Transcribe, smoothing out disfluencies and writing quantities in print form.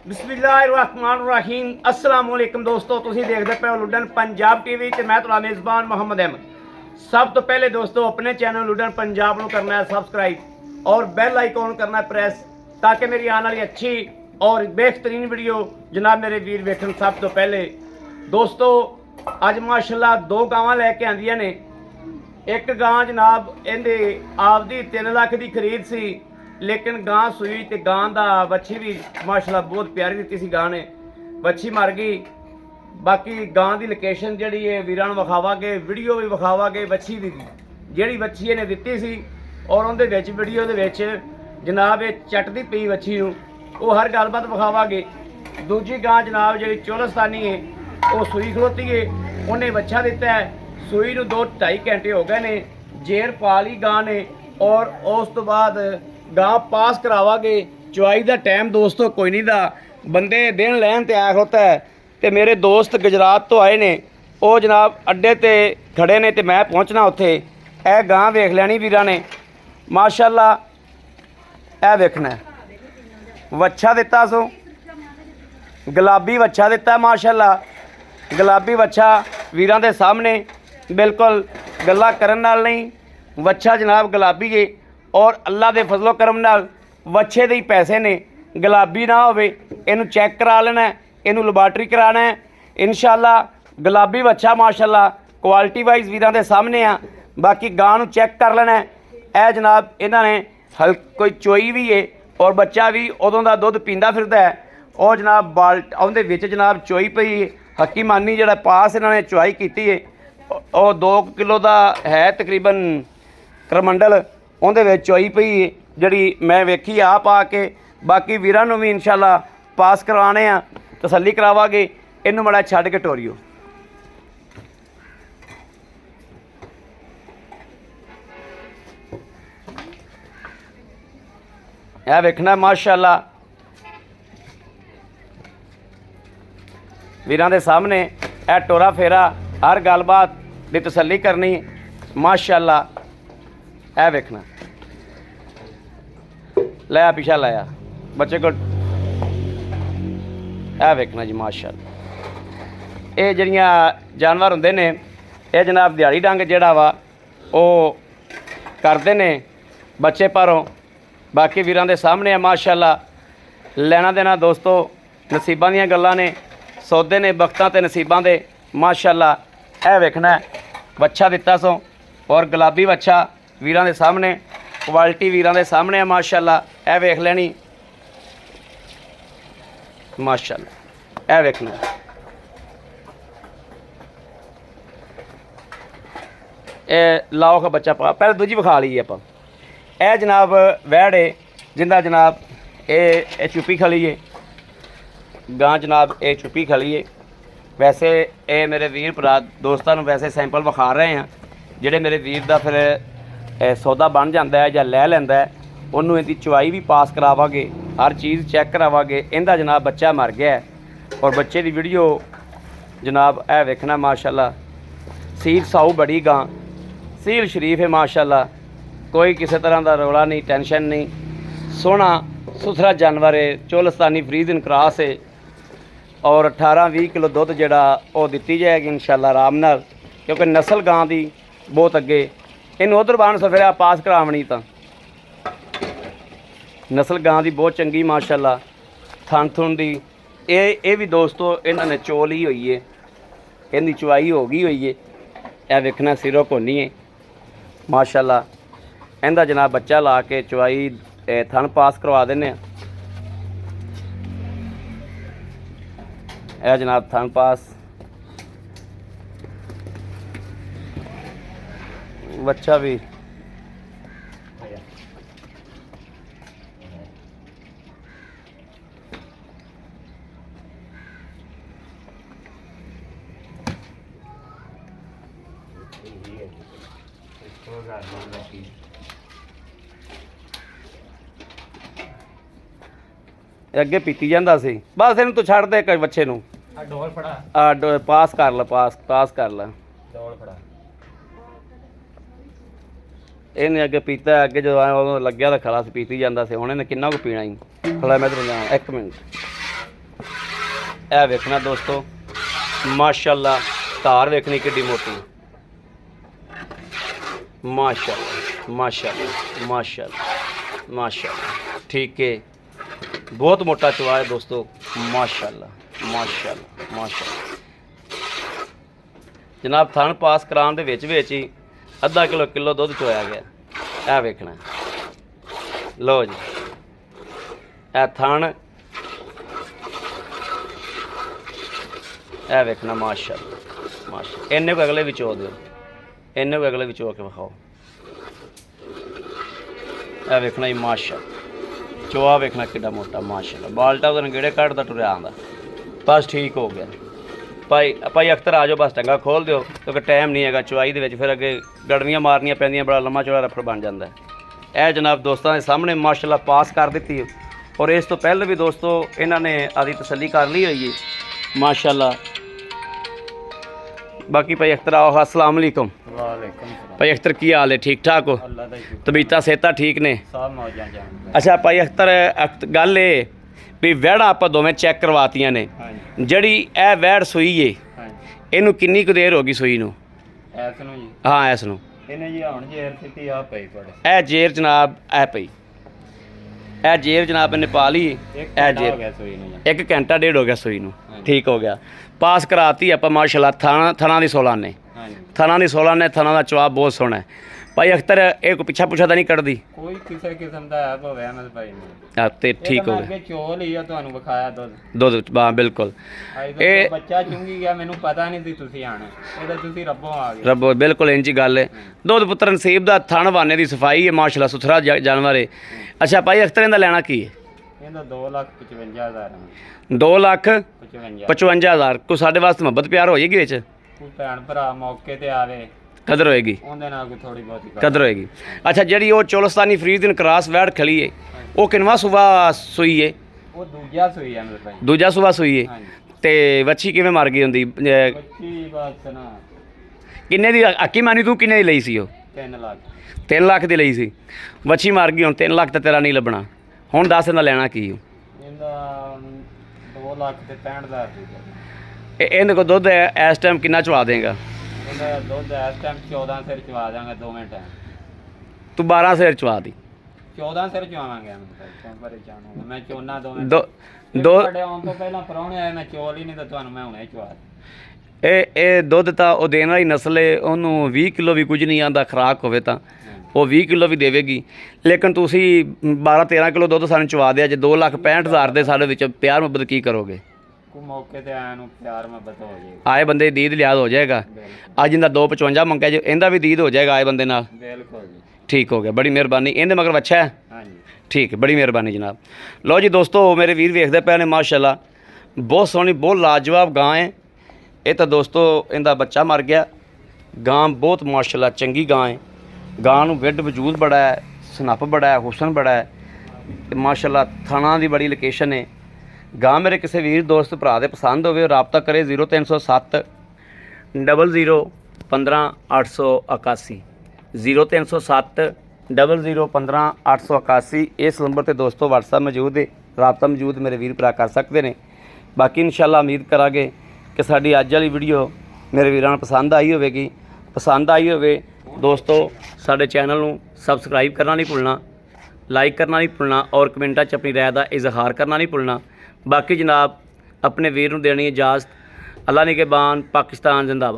बिस्मिल्लाहिर्रहमानिर्रहीम अस्सलाम वालेकुम दोस्तों, ਤੁਸੀਂ ਦੇਖਦੇ ਪਏ ਹੋ ਲੁੱਡਨ ਪੰਜਾਬ ਟੀਵੀ ਤੇ ਮੈਂ ਤੁਹਾਡਾ ਮੇਜ਼ਬਾਨ ਮੁਹੰਮਦ ਅਹਿਮਦ। ਸਭ ਤੋਂ ਪਹਿਲੇ ਦੋਸਤੋ ਆਪਣੇ ਚੈਨਲ ਲੁੱਡਨ ਪੰਜਾਬ ਨੂੰ ਕਰਨਾ ਹੈ ਸਬਸਕ੍ਰਾइब और बेल आइकॉन करना है प्रेस ताकि मेरी आने वाली अच्छी और बेहतरीन वीडियो जनाब मेरे वीर वेखन। सब तो पहले दोस्तों अज माशाल्लाह दो गावां लैके आंदियां ने। एक गां जनाब इहदे आपदी 3 लाख की खरीद सी, लेकिन गां सूई ते गां दा बच्ची भी माशाल्लाह बहुत प्यारी दित्ती सी। गां ने बच्ची मर गई। बाकी गां दी लोकेशन जिहड़ी है वीरां नूं विखावांगे, वीडियो भी विखावांगे बच्ची दी जिहड़ी बच्ची इहने दित्ती सी। और उहदे विच वीडियो दे विच जनाब ये चटदी पई बच्ची नूं वो हर गलबात विखावांगे। दूजी गां जनाब जिहड़ी चोलस्तानी है वो सूई खलोती है, उन्हें बच्चा दिता है। सूई नूं 2-2.5 घंटे हो गए ने, जेर पा ली गां ने। और उस तो बाद गां पास करावांगे। चुआई दा टाइम दोस्तों कोई नहीं दा, बंदे दिन लैन ते आया होता है। ते मेरे दोस्त गुजरात तो आए ने, वो जनाब अड्डे ते खड़े ने ते मैं पहुँचना उत्थे। ए गां वेख लैनी वीरां ने माशाल्लाह। ए वेखना वच्छा दिता सो, गुलाबी वच्छा दिता माशाल्लाह। गुलाबी वच्छा वीरां दे सामने बिल्कुल गल्लां करन नाल नहीं, वच्छा जनाब गुलाबी है। और अल्लाह दे फजलो करम नाल वच्छे दे ही पैसे ने। गुलाबी ना होवे इनू चैक करा लेना, इनू लैबार्टरी कराना है इंशाअल्लाह। गुलाबी वच्छा माशाल्लाह क्वालिटी वाइज वीरां दे सामने आ। बाकी गां नू चैक कर लेना है। ए जनाब इन्हां ने कोई चोई भी है और बच्चा भी उदों दा दुध पींदा फिरदा है। और जनाब बाल्ट उहदे विच जनाब चोई पई हकीमानी जिहड़ा पास इन्हां ने चुआई कीती है और 2 किलो दा है तकरीबन करमंडल। उहदे विच चोई पई जिहड़ी मैं वेखी आप आके। बाकी वीरां नूं भी इंशाअल्लाह पास करवाने आ, तसल्ली करावांगे। इनू मड़ा छड्ड के टोरियो। यह वेखना माशाल्लाह वीरां दे सामने ए टोरा फेरा हर गलबात दी तसल्ली करनी माशाल्लाह। ए वेखना लाया पिछा लाया बच्चे को। ए वेखना जी माशाल्लाह। ये जिहड़ियां जानवर हुंदे ने ये जनाब दिहाड़ी डंग जिहड़ा वा वो करदे ने बच्चे पारों। बाकी वीरां दे सामने है माशाल्लाह। लेना देना दोस्तों नसीबां दीयां गल्लां ने, सौदे ने वक्तां ते नसीबां दे माशाल्लाह। ए वेखना बच्चा दिता सो और गुलाबी बच्चा वीरां दे सामने, क्वालिटी वीरां दे सामने है माशाल्लाह। ए वेख लेनी माशाल्लाह। ए वेखना ए लाओ का बच्चा पा पहले दूजी विखा लीए आपां। ए जनाब वैड़ है जिंदा जनाब ये चुप्पी खली है गां जनाब ये चुप्पी खली है। वैसे ये मेरे वीर भरा दोस्तों वैसे सैंपल विखा रहे हैं जिहड़े मेरे वीर दा फिर सौदा बन जाता है या लै लैंदा है। उन्होंने इहदी चुआई भी पास करावांगे, हर चीज़ चैक करावांगे। इहदा जनाब बच्चा मर गया है और बच्चे की वीडियो जनाब ए वेखना माशाल्लाह। सील साऊ बड़ी गां, सील शरीफ है माशाल्लाह। कोई किसी तरह का रौला नहीं, टेंशन नहीं, सोहना सुथरा जानवर है। चोलस्तानी फ्रीजन क्रॉस है और 18-20 किलो दुध जिहड़ा वो दित्ती जाएगी इंशाअल्लाह आराम नाल, क्योंकि नस्ल गां दी बहुत अगे। इनू उधर बाण सफेरा पास करावनी तो नस्ल गां दी बहुत चंगी माशाअल्लाह। थन थुन दी ये भी दोस्तों इन्हां ने चोल ही हुई है, इनकी चुआई हो गई हुई है। यह वेखना सिरों कोनी है माशाअल्लाह। इहदा जनाब बच्चा ला के चुआई थन पास करवा देने। यह जनाब थन पास बच्चा भी अगे पीती जाता सी। बस इन तू छड़ दे बच्चे नूं पास कर ला, पास कर ला। इन्हें अगे पीता अगे जो लग्या तो खड़ा पीती जाता से। हुण इन्हें किन्ना को पीना ही खड़ा। मैं इधर एक मिनट ਇਹ ਵੇਖਣਾ ਦੋਸਤੋ माशाल्लाह धार वेखनी किड्डी मोटी माशाल्लाह माशाल्लाह माशाल्लाह माशाल्लाह ठीक है बहुत मोटा चवा है दोस्तों माशाल्लाह माशाल्लाह माशाल्लाह जनाब थन पास कराने दे विच ही अद्धा किलो दुध चोया गया यह वेखना लो जी ए थन ਇਹ ਵੇਖਣਾ ਮਾਸ਼ਾਅੱਲਾ ਮਾਸ਼ਾ ਇੰਨੇ ਕੋ ਅਗਲੇ ਵਿਚੋ ਦਿਓ ਇੰਨੇ ਕੋ ਅਗਲੇ ਵਿਚੋ ਕੇ ਵਿਖਾਓ ਇਹ ਵੇਖਣਾ ਹੀ ਮਾਸ਼ਾ ਚੋਆ ਵੇਖਣਾ ਕਿੱਡਾ ਮੋਟਾ ਮਾਸ਼ਾਅੱਲਾ ਬਾਲਟਾ ਉਹਦੇ ਗੇੜੇ ਕੱਢਦਾ ਟੁਰਿਆ ਆਂਦਾ ਬਸ ਠੀਕ ਹੋ ਗਿਆ ਭਾਈ ਅਖਤਰ ਆ ਜਾਓ ਬਸ ਟੰਗਾ ਖੋਲ ਦਿਓ ਕਿਉਂਕਿ ਟਾਈਮ ਨਹੀਂ ਹੈਗਾ ਚੁਆਈ ਦੇ ਵਿੱਚ ਫਿਰ ਅੱਗੇ ਗੜਵੀਆਂ ਮਾਰਨੀਆਂ ਪੈਂਦੀਆਂ ਬੜਾ ਲੰਮਾ ਚੌੜਾ ਰਫੜ ਬਣ ਜਾਂਦਾ ਇਹ ਜਨਾਬ ਦੋਸਤਾਂ ਦੇ ਸਾਹਮਣੇ ਮਾਸ਼ਾਅੱਲਾ ਪਾਸ ਕਰ ਦਿੱਤੀ ਔਰ ਇਸ ਤੋਂ ਪਹਿਲੇ ਵੀ ਦੋਸਤੋ ਇਹਨਾਂ ਨੇ ਆਦੀ ਤਸੱਲੀ ਕਰ ਲਈ ਹੋਈ ਹੈ माशाल्लाह बाकी भाई अख्तर आओ अस्सलाम वालेकुम भाई अख्तर की हाल है ठीक ठाक हो तबीयत सेहत ठीक ने अच्छा भाई अख्तर गल ये भी वैड़ा आप दोवें चैक करवातियां ने जड़ी ए वैड़ सूई है इनू किन्नी कुछ देर होगी सूई नू हाँ इस नू ए जेर जनाब ए पई ए जेर जनाब ने पा ली ए जेर 1 घंटा 1.5 हो गया सूई नू ठीक हो गया पास कराती आप माशाल्लाह थना की 16 ने थना की 16 ने थना का जवाब बहुत सोहना है भाई अख्तर एक पिछा पुछा तो नहीं कटदी कोई किसी किस्म का ऐप होवे अहमद भाई ने ते ठीक हो गया चोल ही ਤੁਹਾਨੂੰ ਵਿਖਾਇਆ ਦੁੱਧ ਹਾਂ ਬਿਲਕੁਲ ਇਹ ਬੱਚਾ ਚੁੰਗੀ ਗਿਆ ਮੈਨੂੰ ਪਤਾ ਨਹੀਂ ਸੀ ਤੁਸੀਂ ਆਣਾ ਇਹਦਾ ਤੁਸੀਂ ਰੱਬੋਂ ਆ ਗਏ ਰੱਬੋ ਬਿਲਕੁਲ ਇੰਜ ਗੱਲ ਹੈ ਦੁੱਧ ਪੁੱਤਰ ਨਸੀਬ ਦਾ ਥਣ ਵਾਨੇ ਦੀ ਸਫਾਈ ਹੈ ਮਾਸ਼ਾਅੱਲਾ ਸੁਥਰਾ ਜਾਨਵਰ ਹੈ ਅੱਛਾ ਭਾਈ ਅਖਤਰ ਇਹਦਾ ਲੈਣਾ ਕੀ ਹੈ ਇਹਦਾ 2,55,000 2,55,000 ਕੋਈ ਸਾਡੇ ਵਾਸਤੇ ਮੁਹੱਬਤ ਪਿਆਰ ਹੋ ਜਾਏਗੀ ਵਿੱਚ ਕੋਈ ਭੈਣ ਭਰਾ ਮੌਕੇ ਤੇ ਆਵੇ ਕਦਰ ਹੋਏਗੀ ਉਹਦੇ ਨਾਲ ਕੋਈ ਥੋੜੀ ਬਹੁਤੀ ਕਦਰ ਹੋਏਗੀ ਅੱਛਾ ਜਿਹੜੀ ਉਹ ਚੋਲਸਤਾਨੀ ਫਰੀਦਨ ਕਰਾਸ ਵੈੜ ਖਲੀ ਹੈ ਉਹ ਕਿੰਨਵਾ ਸੂਬਾ ਸੂਈ ਹੈ ਉਹ ਦੂਜਾ ਸੂਈ ਹੈ ਮੇਰੇ ਭਾਈ ਦੂਜਾ ਸੂਬਾ ਸੂਈ ਹੈ ਤੇ ਵੱਛੀ ਕਿਵੇਂ ਮਰ ਗਈ ਹੁੰਦੀ ਵੱਛੀ ਬਸ ਨਾ ਕਿੰਨੇ ਦੀ ਅੱਕੀ ਮਾਨੀ ਤੂੰ ਕਿੰਨੇ ਦੀ ਲਈ ਸੀ ਉਹ 3 ਲੱਖ 3 ਲੱਖ ਦੀ ਲਈ ਸੀ ਵੱਛੀ ਮਰ ਗਈ ਹੁਣ 3 ਲੱਖ ਤਾਂ ਤੇਰਾ ਨਹੀਂ ਲੱਭਣਾ ਹੁਣ ਦੱਸ ਇਹਦਾ ਲੈਣਾ ਕੀ ਇਹਦਾ 2,65,000 ਇਹਦੇ ਕੋਲ ਦੁੱਧ ਇਸ ਟਾਈਮ ਕਿੰਨਾ ਚਵਾ ਦੇਗਾ ਇਹਦਾ ਦੁੱਧ ਇਸ ਟਾਈਮ 14 ਸਿਰ ਚਵਾ ਦਾਂਗਾ 2 ਮਿੰਟ ਤੂੰ 12 ਸਿਰ ਚਵਾ ਦੀ 14 ਸਿਰ ਚਵਾਵਾਂਗੇ ਮੈਂ ਚੋਨਾ 2 ਮਿੰਟ ਦੋ ਤੁਹਾਡੇ ਆਉਣ ਤੋਂ ਪਹਿਲਾਂ ਪਰੌਣੇ ਆਏ ਮੈਂ ਚੋਲ ਹੀ ਨਹੀਂ ਤਾਂ ਤੁਹਾਨੂੰ ਮੈਂ ਹੁਣੇ ਚਵਾ ਇਹ ਦੁੱਧ ਤਾਂ ਉਹ ਦੇਣ ਵਾਲੀ ਨਸਲ ਹੈ ਉਹਨੂੰ 20 ਕਿਲੋ ਵੀ ਕੁਝ ਨਹੀਂ ਆਂਦਾ ਖੁਰਾਕ ਹੋਵੇ ਤਾਂ ਉਹ 20 ਕਿਲੋ ਵੀ ਦੇਵੇਗੀ ਲੇਕਿਨ ਤੁਸੀਂ 12-13 ਕਿਲੋ ਦੁੱਧ ਸਾਨੂੰ ਚਵਾ ਦਿਆ ਜੇ 2,65,000 ਦੇ ਸਾਡੇ ਵਿੱਚ ਪਿਆਰ ਮੁਹੱਬਤ ਕੀ ਕਰੋਗੇ ਕੋਈ ਮੌਕੇ ਤੇ ਆਇਆ ਨੂੰ ਪਿਆਰ ਮੁਹੱਬਤ ਹੋ ਜਾਏਗੀ ਆਏ ਬੰਦੇ ਦੀ ਦੀਦ ਲਿਆਦ ਹੋ ਜਾਏਗਾ ਅੱਜ ਇਹਦਾ 2,55 ਮੰਗਿਆ ਜੇ ਇਹਦਾ ਵੀ ਦੀਦ ਹੋ ਜਾਏਗਾ ਆਏ ਬੰਦੇ ਨਾਲ ਬਿਲਕੁਲ ਜੀ ਠੀਕ ਹੋ ਗਿਆ ਬੜੀ ਮਿਹਰਬਾਨੀ ਇਹਦੇ ਮਗਰ ਵੱਛਾ ਹੈ ਹਾਂਜੀ ਠੀਕ ਹੈ ਬੜੀ ਮਿਹਰਬਾਨੀ ਜਨਾਬ ਲਓ ਜੀ ਦੋਸਤੋ ਮੇਰੇ ਵੀਰ ਵੇਖਦੇ ਪਏ ਨੇ ਮਾਸ਼ਾਅੱਲਾ ਬਹੁਤ ਸੋਹਣੀ ਬਹੁਤ ਲਾਜਵਾਬ ਗਾਂ ਹੈ ਇਹ ਤਾਂ ਦੋਸਤੋ ਇਹਦਾ ਬੱਚਾ ਮਰ ਗਿਆ ਗਾਂ ਬਹੁਤ ਮਾਸ਼ਾਅੱਲਾ ਚੰਗੀ ਗਾਂ ਹੈ ਗਾਂ ਨੂੰ ਵਿੱਡ ਵਜੂਦ ਬੜਾ ਹੈ ਸਨੱਪ ਬੜਾ ਹੈ ਹੁਸਨ ਬੜਾ ਹੈ ਤੇ ਮਾਸ਼ਾਅੱਲਾ ਥਣਾ ਦੀ ਬੜੀ ਲੋਕੇਸ਼ਨ ਹੈ ਗਾਂ ਮੇਰੇ ਕਿਸੇ ਵੀਰ ਦੋਸਤ ਭਰਾ ਦੇ ਪਸੰਦ ਹੋਵੇ ਰਾਬਤਾ ਕਰੇ 0307 00 15 881 0307 00 15 881 ਇਸ ਨੰਬਰ ਤੇ ਦੋਸਤੋ WhatsApp ਮੌਜੂਦ ਹੈ ਰਾਬਤਾ ਮੌਜੂਦ ਮੇਰੇ ਵੀਰ ਭਰਾ ਕਰ ਸਕਦੇ ਨੇ ਬਾਕੀ ਇਨਸ਼ਾਅੱਲਾ ਉਮੀਦ ਕਰਾਂਗੇ ਕਿ ਸਾਡੀ ਅੱਜ ਵਾਲੀ ਵੀਡੀਓ ਮੇਰੇ ਵੀਰਾਂ ਨੂੰ ਪਸੰਦ ਆਈ ਹੋਵੇਗੀ ਪਸੰਦ ਆਈ ਹੋਵੇ ਦੋਸਤੋ ਸਾਡੇ ਚੈਨਲ ਨੂੰ ਸਬਸਕ੍ਰਾਈਬ ਕਰਨਾ ਨਹੀਂ ਭੁੱਲਣਾ ਲਾਈਕ ਕਰਨਾ ਨਹੀਂ ਭੁੱਲਣਾ ਔਰ ਕਮੈਂਟਾਂ 'ਚ ਆਪਣੀ ਰਾਏ ਦਾ ਇਜ਼ਹਾਰ ਕਰਨਾ ਨਹੀਂ ਭੁੱਲਣਾ ਬਾਕੀ ਜਨਾਬ ਆਪਣੇ ਵੀਰ ਨੂੰ ਦੇਣੀ ਇਜਾਜ਼ਤ ਅੱਲਾ ਨਿਗਹਿਬਾਨ ਪਾਕਿਸਤਾਨ ਜ਼ਿੰਦਾਬਾਦ।